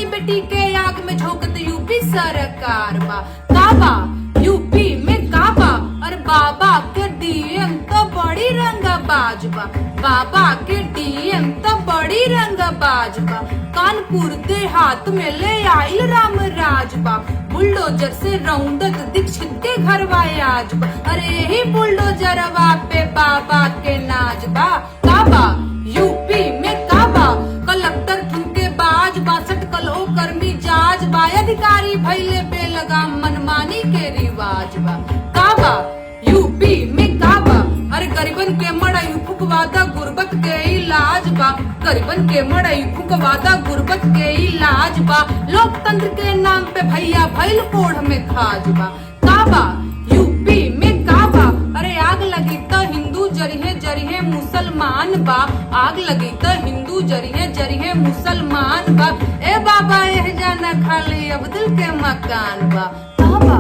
माई बेटी के आग में झोंकत यूपी सरकार बा। काबा यूपी में काबा और बाबा के डीएम तो बड़ी रंगबाज बा। बाबा के डीएम तो बड़ी रंगबाज बा। कानपुर देहात में ले आइल राम राज बा। बुलडोजर से रौंदत दीक्षित के घर आज बा। अरे ही बुलडोजरवा पे बाबा के नाज बा। काबा यूपी में काबा कलेक्टर ठुमके बाज 62 कलो कर्मी जाज बा। अधिकारी भैले बेलगाम मनमानी के रिवाज बा। काबा यूपी में काबा अरे गरीबन के मड़ई फुकवादा गुर्बत के इलाज बा। गरीबन के मड़ई फुकवादा गुर्बत के इलाज बा। लोकतंत्र के नाम पे भैया भैल कोढ़ में खाज बा। काबा यूपी में काबा अरे आग लगी तो हिंदू जरिहे जरिहे मुसलमान बा। आग लगी तो हिंदू जरिहे जरिहे मुसलमान बा। ए बाबा एह जाना खाली अब्दुल के मकान बा। काबा